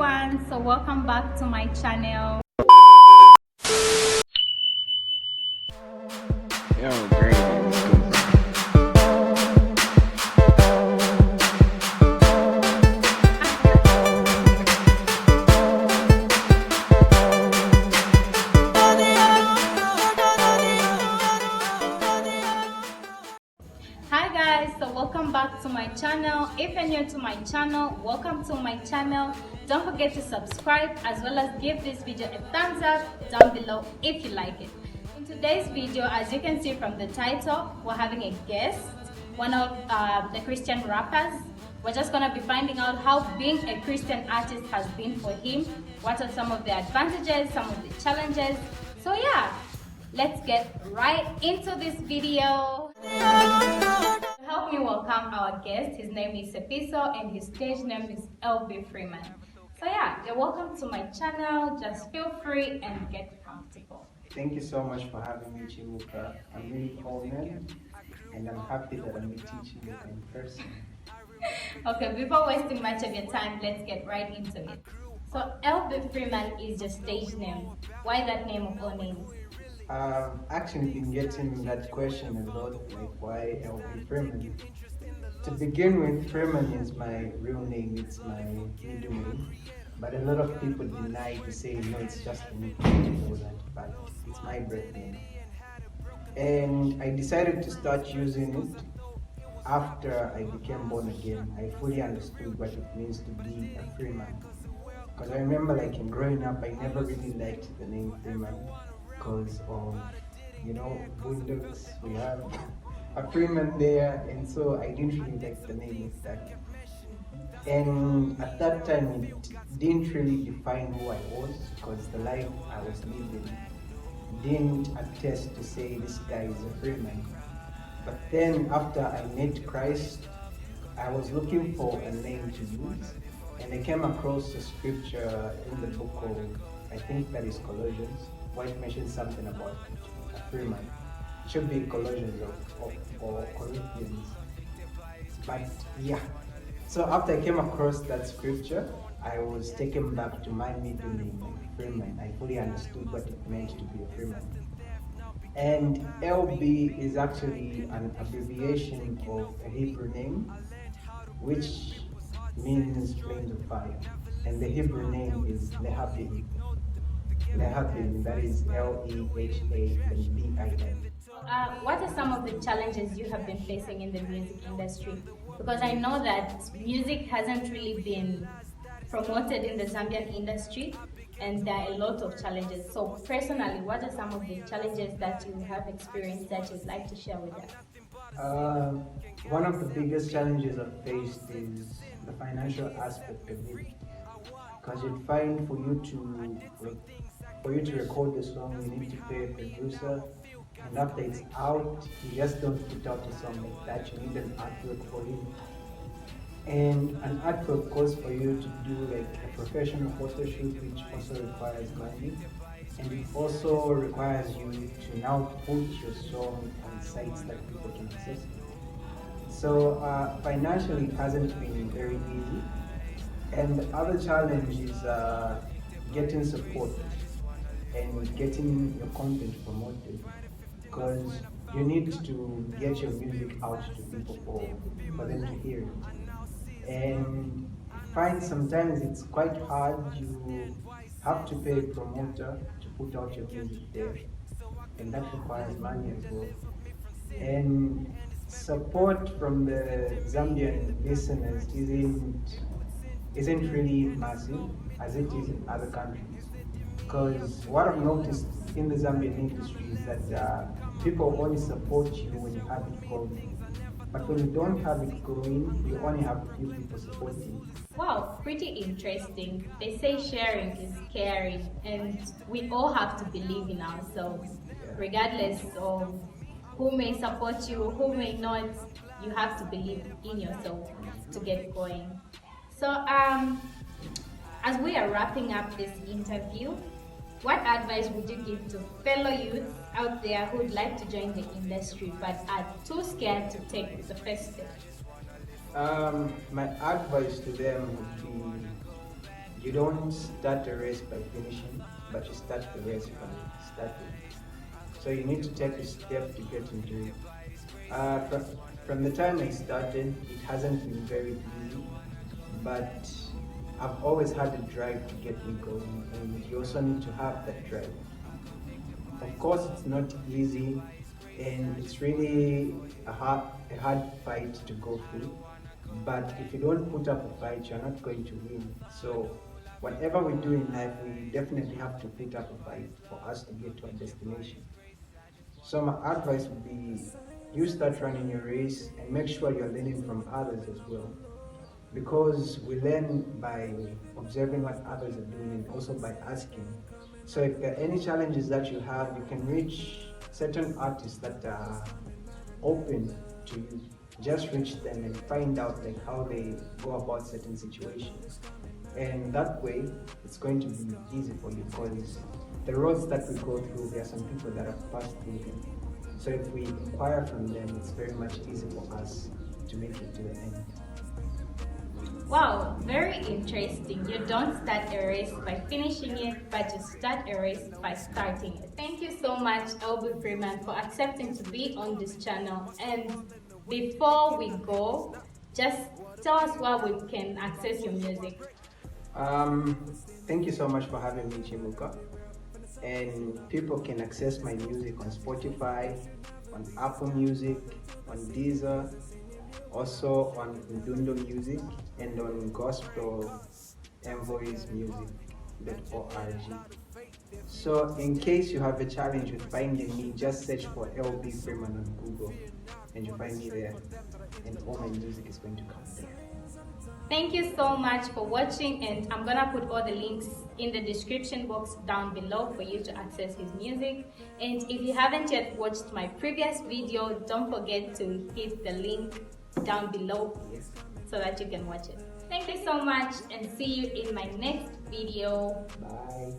everyone, so welcome back to my channel. Yo, great. Hi guys, so welcome back to my channel. If you're new to my channel, welcome to my channel. Don't forget to subscribe as well as give this video a thumbs up down below if you like it. In today's video, as you can see from the title, we're having a guest, one of the Christian rappers. We're just gonna be finding out how being a Christian artist has been for him, what are some of the advantages, some of the challenges. So yeah, let's get right into this video. Help me welcome our guest. His name is Sepiso and his stage name is LB Freeman. So yeah, you're welcome to my channel. Just feel free and get comfortable. Thank you so much for having me, Chimuka. I'm really honored and I'm happy that I'm teaching you in person. Okay, before wasting much of your time, let's get right into it. So LB Freeman is your stage name. Why that name of all names? I've actually been getting that question a lot, like why LB Freeman? To begin with, Freeman is my real name, it's my middle name. But a lot of people deny to say, no, it's just a nickname, but it's my birth name. And I decided to start using it after I became born again. I fully understood what it means to be a Freeman. Because I remember, like, in growing up, I never really liked the name Freeman because of, Boondocks, we have a Freeman there, and so I didn't really like the name of that. And at that time, it didn't really define who I was because the life I was living didn't attest to say this guy is a Freeman. But then after I met Christ, I was looking for a name to use, and I came across a scripture in the book of, I think that is Colossians, where it mentions something about a Freeman. It should be Colossians or Corinthians. But yeah, so after I came across that scripture, I was taken back to my middle name, Freeman. I fully understood what it meant to be a Freeman. And LB is actually an abbreviation of a Hebrew name, which means flames of fire. And the Hebrew name is Lehabim. Lehabim, that is Lehhabin. What are some of the challenges you have been facing in the music industry? Because I know that music hasn't really been promoted in the Zambian industry, and there are a lot of challenges. So personally, what are some of the challenges that you have experienced that you'd like to share with us? One of the biggest challenges I've faced is the financial aspect of it. Because you'd find for you to record the song, you need to pay a producer, and after it's out, you just don't put out a song like that. You need an artwork for it. And an artwork costs for you to do like a professional photo shoot, which also requires money. And it also requires you to now put your song on sites that people can access it. So financially, it hasn't been very easy. And the other challenge is getting support and getting your content promoted, because you need to get your music out to people for them to hear it. And find sometimes it's quite hard. You have to pay a promoter to put out your music there, and that requires money as well. And support from the Zambian listeners isn't really massive as it is in other countries. Because what I've noticed in the Zambian industry is that people only support you when you have it going. But when you don't have it going, you only have a few people supporting. Wow, pretty interesting. They say sharing is caring, and we all have to believe in ourselves, regardless of who may support you, who may not. You have to believe in yourself to get going. So, as we are wrapping up this interview, what advice would you give to fellow youths out there who would like to join the industry but are too scared to take the first step? My advice to them would be You don't start a race by finishing, but you start the race by starting. So you need to take a step to get into it. From the time I started, it hasn't been very easy, but I've always had a drive to get me going, and you also need to have that drive. Of course, it's not easy, and it's really a hard fight to go through. But if you don't put up a fight, you're not going to win. So, whatever we do in life, we definitely have to put up a fight for us to get to our destination. So, my advice would be you start running your race and make sure you're learning from others as well, because we learn by observing what others are doing and also by asking. So if there are any challenges that you have, you can reach certain artists that are open to you. Just reach them and find out like how they go about certain situations. And that way, it's going to be easy for you because the roads that we go through, there are some people that have passed through them. So if we inquire from them, it's very much easy for us to make it to the end. Wow, very interesting. You don't start a race by finishing it, but you start a race by starting it. Thank you so much, LB Freeman, for accepting to be on this channel. And before we go, just tell us where we can access your music. Thank you so much for having me, Chimuka. And people can access my music on Spotify, on Apple Music, on Deezer, also on Ndundo Music, and on gospelenvoicemusic.org. So in case you have a challenge with finding me, just search for LB Freeman on Google and you find me there, and all my music is going to come there. Thank you so much for watching, and I'm gonna put all the links in the description box down below for you to access his music. And if you haven't yet watched my previous video, don't forget to hit the link down below so that you can watch it. Thank you so much, and see you in my next video. Bye.